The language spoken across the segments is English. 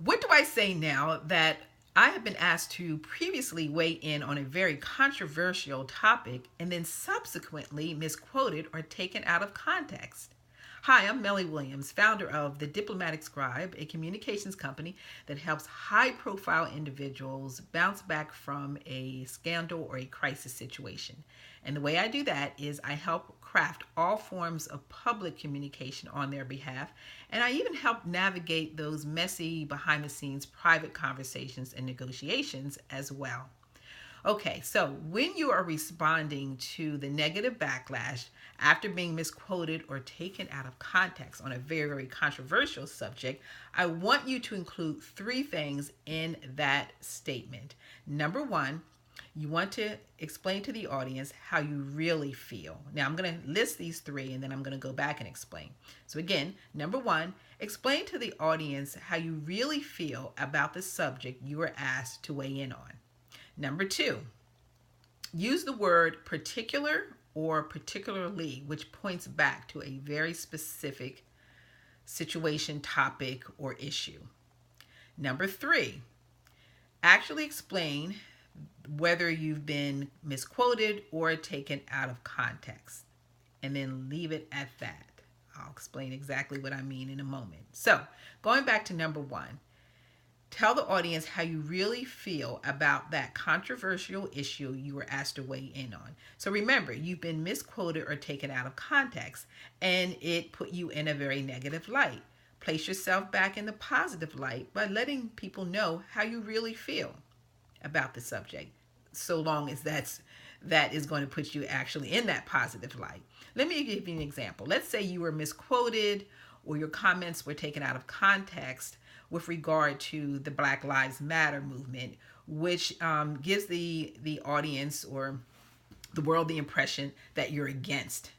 What do I say now that I have been asked to previously weigh in on a very controversial topic and then subsequently misquoted or taken out of context? Hi, I'm Melly Williams, founder of The Diplomatic Scribe, a communications company that helps high profile individuals bounce back from a scandal or a crisis situation. And the way I do that is I help craft all forms of public communication on their behalf, and I even help navigate those messy, behind the scenes private conversations and negotiations as well. Okay, so when you are responding to the negative backlash after being misquoted or taken out of context on a very, very controversial subject, I want you to include three things in that statement. Number one, you want to explain to the audience how you really feel. Now, I'm going to list these three and then I'm going to go back and explain. So, again, number one, explain to the audience how you really feel about the subject you were asked to weigh in on. Number two, use the word particular or particularly, which points back to a very specific situation, topic, or issue. Number three, actually explain whether you've been misquoted or taken out of context, and then leave it at that. I'll explain exactly what I mean in a moment. So, going back to number one, tell the audience how you really feel about that controversial issue you were asked to weigh in on. So remember, you've been misquoted or taken out of context, and it put you in a very negative light. Place yourself back in the positive light by letting people know how you really feel about the subject, so long as that is going to put you actually in that positive light. Let me give you an example. Let's say you were misquoted or your comments were taken out of context with regard to the Black Lives Matter movement, which gives the audience or the world the impression that you're against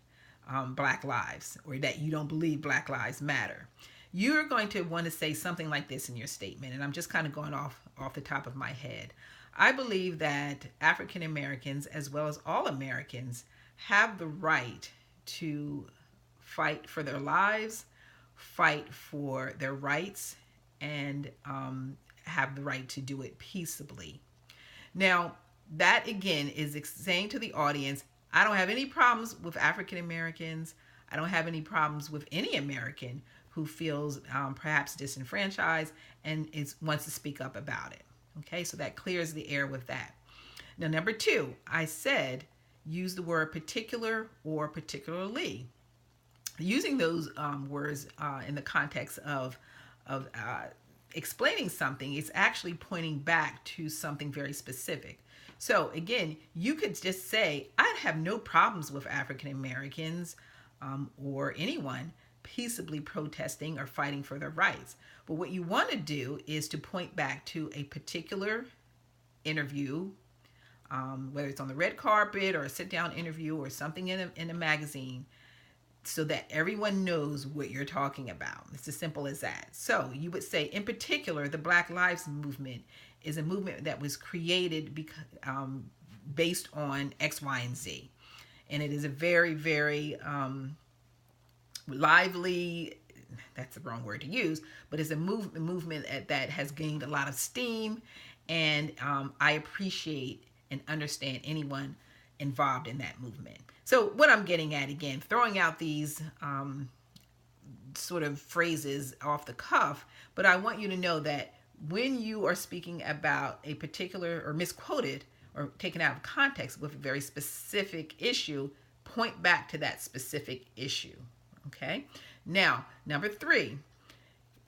Black lives, or that you don't believe Black Lives Matter. You're going to want to say something like this in your statement, and I'm just kind of going off the top of my head. I believe that African Americans, as well as all Americans, have the right to fight for their lives, fight for their rights, and have the right to do it peaceably. Now, that again is saying to the audience, I don't have any problems with African Americans. I don't have any problems with any American who feels perhaps disenfranchised and wants to speak up about it. Okay, so that clears the air with that. Now, number two, I said use the word particular or particularly. Using those words in the context of explaining something is actually pointing back to something very specific. So again, you could just say, I have no problems with African Americans or anyone peaceably protesting or fighting for their rights. But what you want to do is to point back to a particular interview, whether it's on the red carpet or a sit-down interview or something in a magazine, so that everyone knows what you're talking about. It's as simple as that. So you would say, in particular, the Black Lives Movement is a movement that was created based on X, Y, and Z. And it is a very, very lively, that's the wrong word to use, but it's a movement that has gained a lot of steam, and I appreciate and understand anyone involved in that movement. So what I'm getting at, again, throwing out these sort of phrases off the cuff, but I want you to know that when you are speaking about a particular or misquoted or taken out of context with a very specific issue, point back to that specific issue. Okay? Now, number three,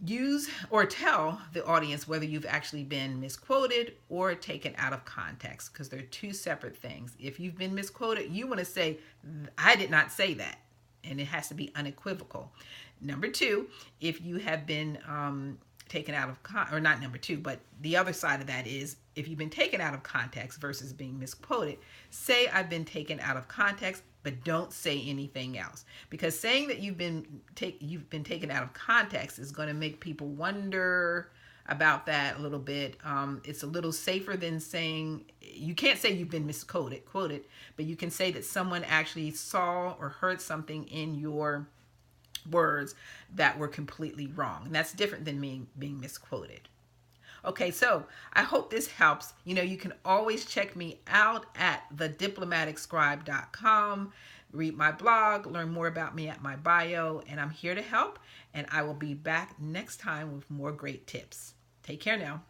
use or tell the audience whether you've actually been misquoted or taken out of context, because they're two separate things. If you've been misquoted, you want to say, I did not say that, and it has to be unequivocal. Number two, if you have been taken out of or not number two, but the other side of that is, if you've been taken out of context versus being misquoted, say I've been taken out of context, but don't say anything else, because saying that you've been taken out of context is going to make people wonder about that a little bit. It's a little safer than saying, you can't say you've been quoted, but you can say that someone actually saw or heard something in your words that were completely wrong, and that's different than being misquoted. Okay, so I hope this helps. You can always check me out at thediplomaticscribe.com. Read my blog, learn more about me at my bio, and I'm here to help. And I will be back next time with more great tips. Take care now.